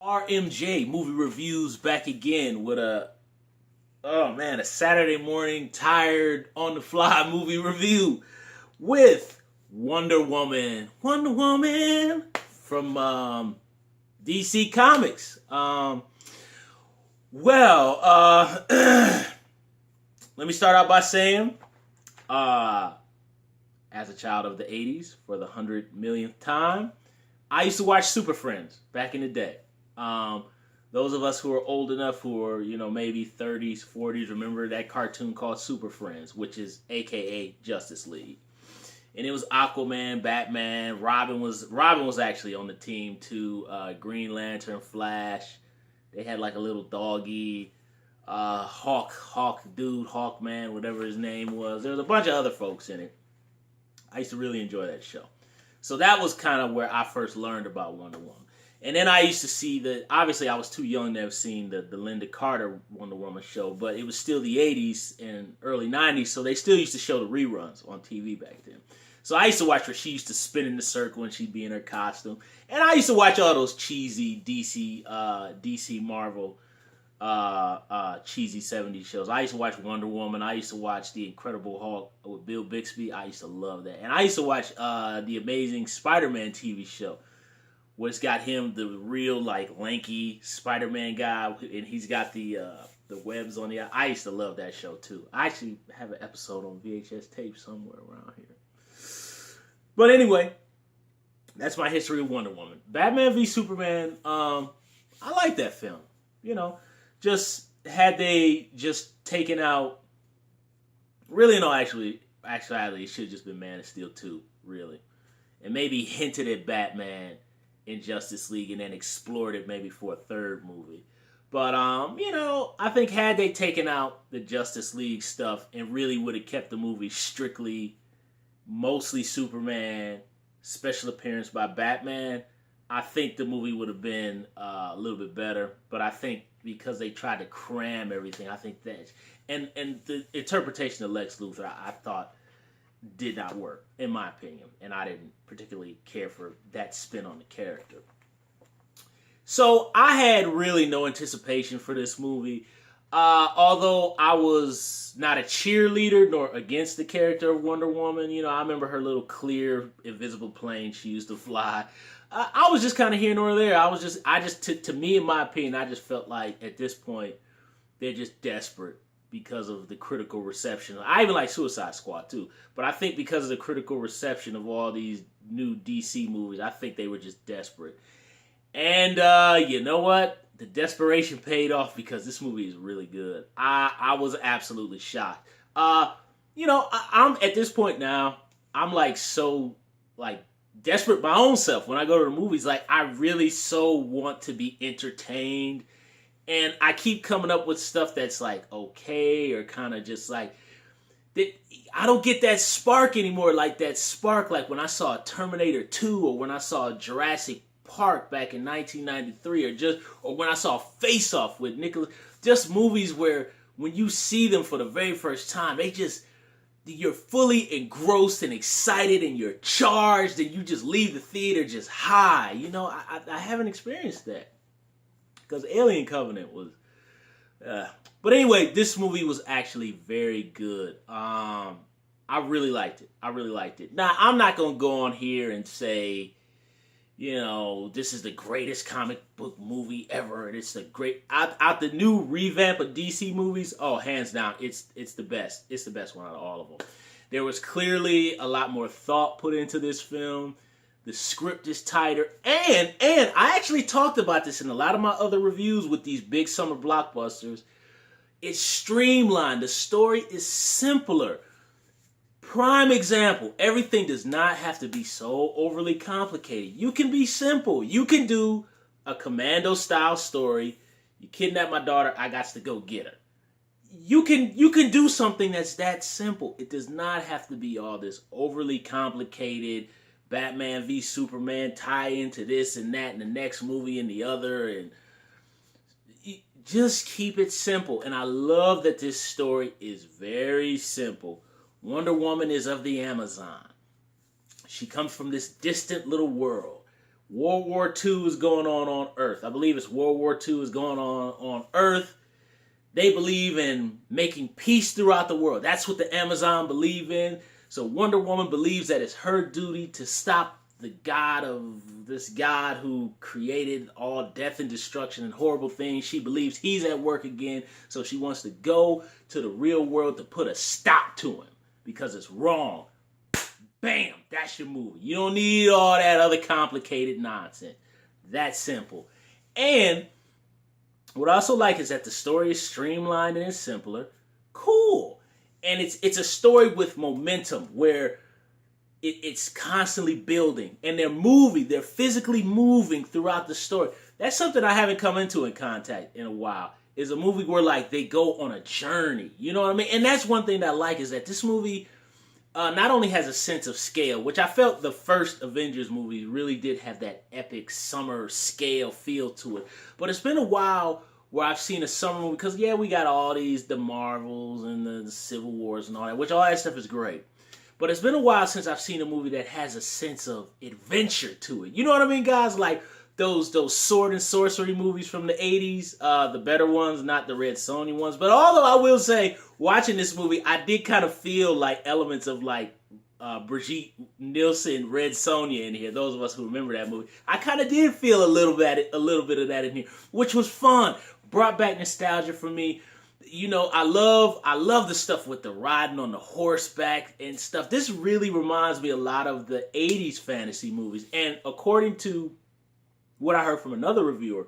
RMJ movie reviews back again with a Saturday morning tired on the fly movie review with Wonder Woman. Wonder Woman from DC Comics. Let me start out by saying, as a child of the 80s, for the 100 millionth time, I used to watch Super Friends back in the day. Those of us who are old enough, who are, maybe 30s, 40s, remember that cartoon called Super Friends, which is AKA Justice League. And it was Aquaman, Batman, Robin was actually on the team too, Green Lantern, Flash. They had like a little doggy, Hawkman, whatever his name was. There was a bunch of other folks in it. I used to really enjoy that show. So that was kind of where I first learned about Wonder Woman. And then I used to see obviously I was too young to have seen the Linda Carter Wonder Woman show, but it was still the 80s and early 90s, so they still used to show the reruns on TV back then. So I used to watch where she used to spin in the circle and she'd be in her costume. And I used to watch all those cheesy DC Marvel cheesy 70s shows. I used to watch Wonder Woman. I used to watch The Incredible Hulk with Bill Bixby. I used to love that. And I used to watch the Amazing Spider-Man TV show, where it's got him, the real lanky Spider-Man guy, and he's got the webs on the eye. I used to love that show too. I actually have an episode on VHS tape somewhere around here. But anyway, that's my history of Wonder Woman. Batman v Superman, I like that film. Just had they just taken out, really no, actually it should have just been Man of Steel 2, really. And maybe hinted at Batman in Justice League and then explored it maybe for a third movie. But, I think had they taken out the Justice League stuff and really would have kept the movie strictly, mostly Superman, special appearance by Batman, I think the movie would have been a little bit better. But I think because they tried to cram everything, I think that... And the interpretation of Lex Luthor, I thought, did not work, in my opinion. And I didn't particularly care for that spin on the character. So I had really no anticipation for this movie. Although I was not a cheerleader nor against the character of Wonder Woman. I remember her little clear, invisible plane she used to fly. I was just kind of here nor there. To me, in my opinion, I just felt like at this point, they're just desperate because of the critical reception. I even like Suicide Squad too, but I think because of the critical reception of all these new DC movies, I think they were just desperate. And you know what? The desperation paid off because this movie is really good. I was absolutely shocked. I'm at this point now, I'm so desperate my own self when I go to the movies. I really so want to be entertained. And I keep coming up with stuff that's okay or kind of just that. I don't get that spark anymore, that spark when I saw Terminator 2 or when I saw Jurassic Park back in 1993 or when I saw Face Off with Nicholas. Just movies where when you see them for the very first time, you're fully engrossed and excited and you're charged and you just leave the theater just high. I haven't experienced that. Because Alien Covenant was... But anyway, this movie was actually very good. I really liked it. Now, I'm not going to go on here and say, this is the greatest comic book movie ever. And it's the great... Out the new revamp of DC movies, hands down, it's the best. It's the best one out of all of them. There was clearly a lot more thought put into this film. The script is tighter. And I actually talked about this in a lot of my other reviews with these big summer blockbusters. It's streamlined. The story is simpler. Prime example. Everything does not have to be so overly complicated. You can be simple. You can do a Commando-style story. You kidnap my daughter. I got to go get her. You can do something that's that simple. It does not have to be all this overly complicated Batman v Superman tie into this and that and the next movie and the other, and just keep it simple. And I love that this story is very simple. Wonder Woman is of the Amazon. She comes from this distant little world World War II is going on Earth. I believe it's World War II is going on Earth. They believe in making peace throughout the world. That's what the Amazon believe in. So Wonder Woman believes that it's her duty to stop the God who created all death and destruction and horrible things. She believes he's at work again. So she wants to go to the real world to put a stop to him because it's wrong. Bam, that's your movie. You don't need all that other complicated nonsense. That's simple. And what I also like is that the story is streamlined and it's simpler. Cool. And it's a story with momentum where it's constantly building. And they're physically moving throughout the story. That's something I haven't come into in Contact in a while. Is a movie where like they go on a journey. You know what I mean? And that's one thing that I like is that this movie not only has a sense of scale, which I felt the first Avengers movie really did have that epic summer scale feel to it. But it's been a while where I've seen a summer movie, because yeah, we got all the Marvels and the Civil Wars and all that, which all that stuff is great. But it's been a while since I've seen a movie that has a sense of adventure to it. You know what I mean, guys? Like those sword and sorcery movies from the 80s, the better ones, not the Red Sonja ones. But although I will say, watching this movie, I did kind of feel like elements of like Brigitte Nielsen, Red Sonja in here. Those of us who remember that movie, I kind of did feel a little bit of that in here, which was fun. Brought back nostalgia for me. You know, I love the stuff with the riding on the horseback and stuff. This really reminds me a lot of the 80s fantasy movies. And according to what I heard from another reviewer,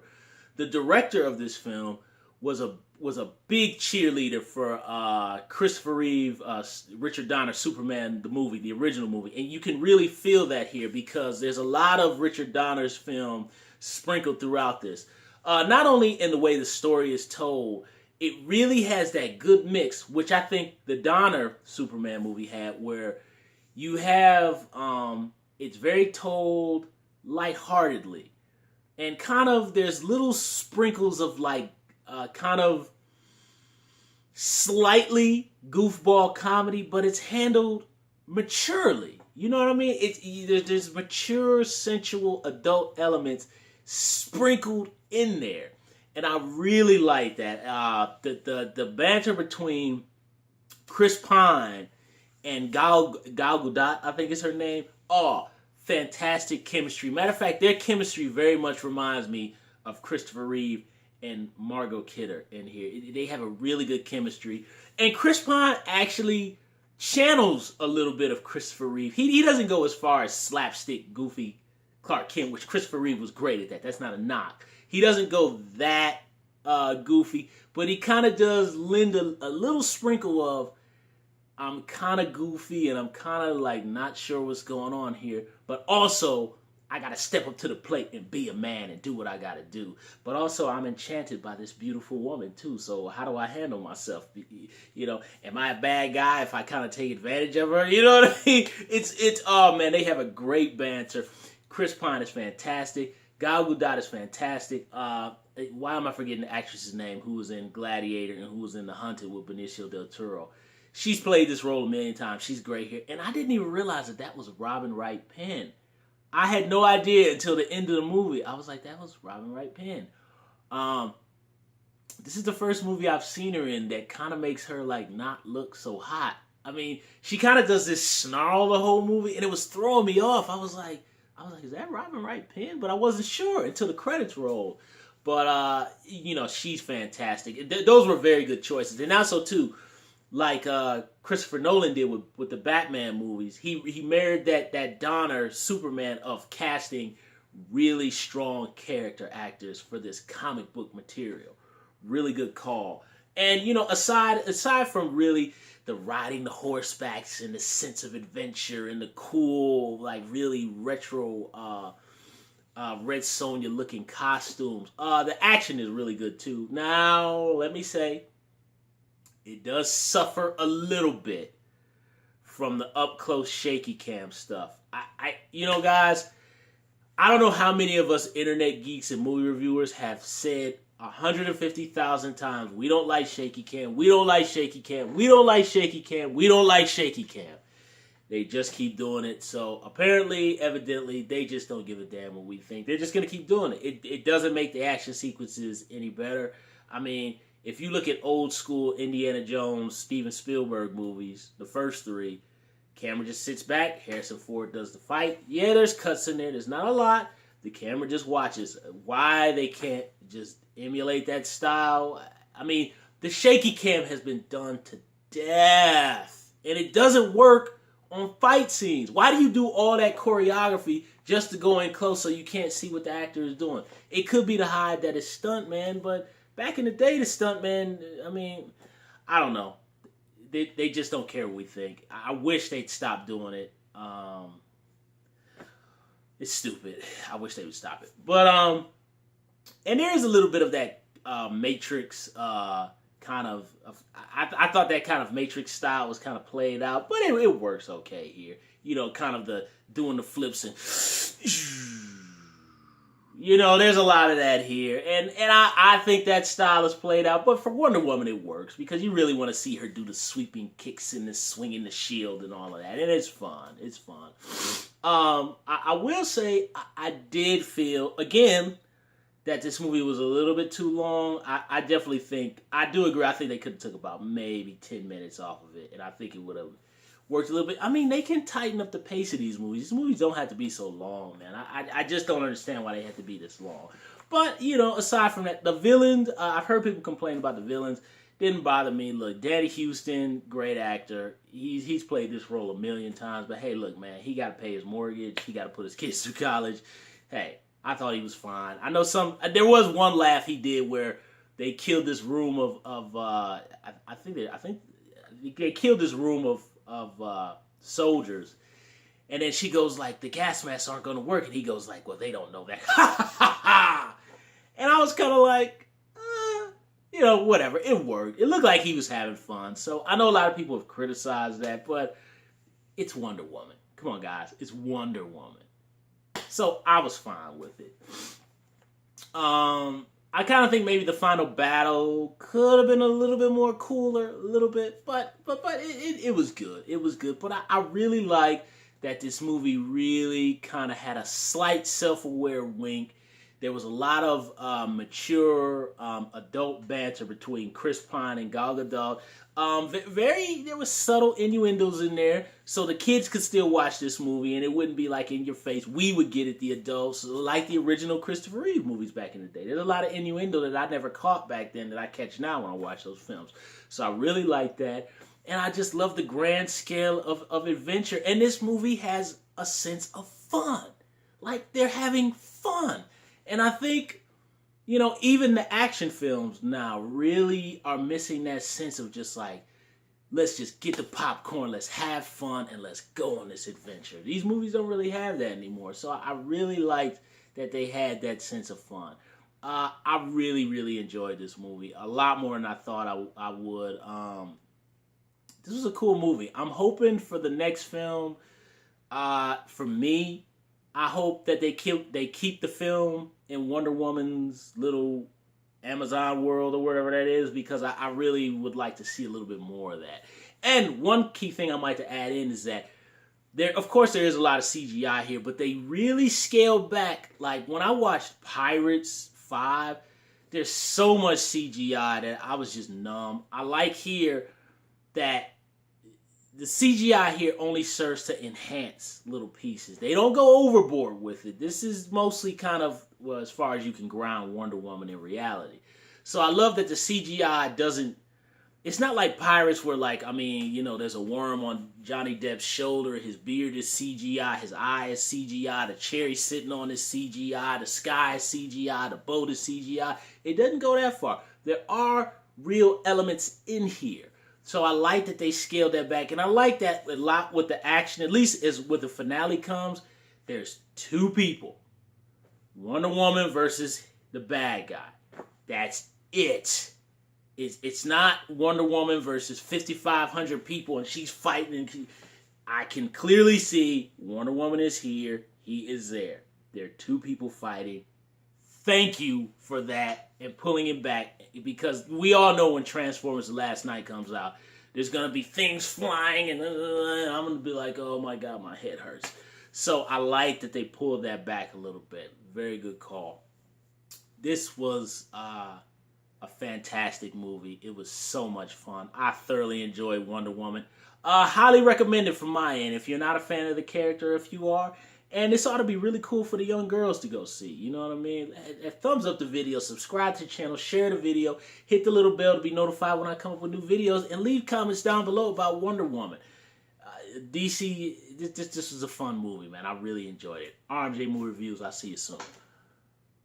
the director of this film was a big cheerleader for Christopher Reeve, Richard Donner, Superman, the movie, the original movie. And you can really feel that here because there's a lot of Richard Donner's film sprinkled throughout this. Not only in the way the story is told, it really has that good mix, which I think the Donner Superman movie had, where you have, it's very told lightheartedly. And kind of, there's little sprinkles of like, kind of slightly goofball comedy, but it's handled maturely. You know what I mean? There's mature, sensual, adult elements sprinkled in there. And I really like that. The banter between Chris Pine and Gal Gadot, I think is her name. Oh, fantastic chemistry. Matter of fact, their chemistry very much reminds me of Christopher Reeve and Margot Kidder in here. They have a really good chemistry. And Chris Pine actually channels a little bit of Christopher Reeve. He doesn't go as far as slapstick, goofy Clark Kent, which Christopher Reeve was great at that. That's not a knock. He doesn't go that goofy, but he kind of does lend a little sprinkle of, I'm kind of goofy and I'm kind of like not sure what's going on here, but also I got to step up to the plate and be a man and do what I got to do. But also I'm enchanted by this beautiful woman too, so how do I handle myself? You know, am I a bad guy if I kind of take advantage of her? You know what I mean? It's oh man, they have a great banter. Chris Pine is fantastic. Gal Gadot is fantastic. Why am I forgetting the actress's name who was in Gladiator and who was in The Hunted with Benicio del Toro? She's played this role a million times. She's great here. And I didn't even realize that was Robin Wright Penn. I had no idea until the end of the movie. I was like, that was Robin Wright Penn. This is the first movie I've seen her in that kind of makes her like not look so hot. I mean, she kind of does this snarl the whole movie and it was throwing me off. I was like, is that Robin Wright Penn? But I wasn't sure until the credits rolled. But, you know, she's fantastic. Those were very good choices. And also, too, like Christopher Nolan did with the Batman movies, he married that Donner Superman of casting really strong character actors for this comic book material. Really good call. And, you know, aside from really the riding the horsebacks and the sense of adventure and the cool, like really retro Red Sonja looking costumes, the action is really good too. Now, let me say, it does suffer a little bit from the up close shaky cam stuff. You know, guys, I don't know how many of us internet geeks and movie reviewers have said 150,000 times, we don't like shaky cam, we don't like shaky cam, we don't like shaky cam, we don't like shaky cam. They just keep doing it. So apparently, evidently, they just don't give a damn what we think. They're just going to keep doing it. It doesn't make the action sequences any better. I mean, if you look at old school Indiana Jones, Steven Spielberg movies, the first three, camera just sits back. Harrison Ford does the fight. Yeah, there's cuts in there. There's not a lot. The camera just watches. Why they can't just emulate that style? I mean, the shaky cam has been done to death. And it doesn't work on fight scenes. Why do you do all that choreography just to go in close so you can't see what the actor is doing? It could be to hide that it's stuntman, but back in the day, the stuntman, I mean, I don't know. They just don't care what we think. I wish they'd stop doing it. It's stupid. I wish they would stop it. But, and there is a little bit of that Matrix kind of I thought that kind of Matrix style was kind of played out, but it works okay here. You know, kind of the doing the flips and there's a lot of that here, and I think that style is played out. But for Wonder Woman, it works because you really want to see her do the sweeping kicks and the swinging the shield and all of that, and it's fun. It's fun. I will say I did feel again that this movie was a little bit too long. I definitely think, I do agree, I think they could have took about maybe 10 minutes off of it, and I think it would have worked a little bit. I mean, they can tighten up the pace of these movies. These movies don't have to be so long, man. I just don't understand why they have to be this long. But, aside from that, the villains, I've heard people complain about the villains. Didn't bother me. Look, Danny Houston, great actor. He's played this role a million times, but hey, look, man, he got to pay his mortgage. He got to put his kids through college. Hey, I thought he was fine. I know there was one laugh he did where they killed this room of I think they killed this room of soldiers, and then she goes like, the gas masks aren't going to work, and he goes like, well, they don't know that. And I was kind of like, whatever. It worked. It looked like he was having fun. So I know a lot of people have criticized that, but it's Wonder Woman. Come on, guys. It's Wonder Woman. So I was fine with it. I kind of think maybe the final battle could have been a little bit more cooler, a little bit, but it was good. It was good. But I really like that this movie really kind of had a slight self-aware wink. There was a lot of mature adult banter between Chris Pine and Gal Gadot. There was subtle innuendos in there, so the kids could still watch this movie, and it wouldn't be like in your face. We would get it, the adults, like the original Christopher Reeve movies back in the day. There's a lot of innuendo that I never caught back then that I catch now when I watch those films. So I really like that, and I just love the grand scale of adventure. And this movie has a sense of fun, like they're having fun. And I think, even the action films now really are missing that sense of just like, let's just get the popcorn, let's have fun, and let's go on this adventure. These movies don't really have that anymore. So I really liked that they had that sense of fun. I really, really enjoyed this movie. A lot more than I thought I would. This was a cool movie. I'm hoping for the next film, for me, I hope that they keep the film in Wonder Woman's little Amazon world or whatever that is, because I really would like to see a little bit more of that. And one key thing I'd like to add in is that of course there is a lot of CGI here, but they really scaled back. Like when I watched Pirates 5, there's so much CGI that I was just numb. I like here that the CGI here only serves to enhance little pieces. They don't go overboard with it. This is mostly kind of, well, as far as you can ground Wonder Woman in reality. So I love that the CGI doesn't, it's not like Pirates where there's a worm on Johnny Depp's shoulder, his beard is CGI, his eye is CGI, the cherry sitting on is CGI, the sky is CGI, the boat is CGI. It doesn't go that far. There are real elements in here. So I like that they scaled that back. And I like that a lot with the action, at least as with the finale comes, there's two people. Wonder Woman versus the bad guy. That's it. It's not Wonder Woman versus 5,500 people and she's fighting. I can clearly see Wonder Woman is here. He is there. There are two people fighting. Thank you for that and pulling it back, because we all know when Transformers The Last Night comes out, There's gonna be things flying, and I'm gonna be like, oh my god, my head hurts. So I like that they pulled that back a little bit. Very good call. This was a fantastic movie. It was so much fun. I thoroughly enjoyed Wonder Woman. Highly recommended from my end. If you're not a fan of the character, if you are, and this ought to be really cool for the young girls to go see. You know what I mean? Thumbs up the video, subscribe to the channel, share the video, hit the little bell to be notified when I come up with new videos, and leave comments down below about Wonder Woman. DC, this was a fun movie, man. I really enjoyed it. RMJ Movie Reviews. I'll see you soon.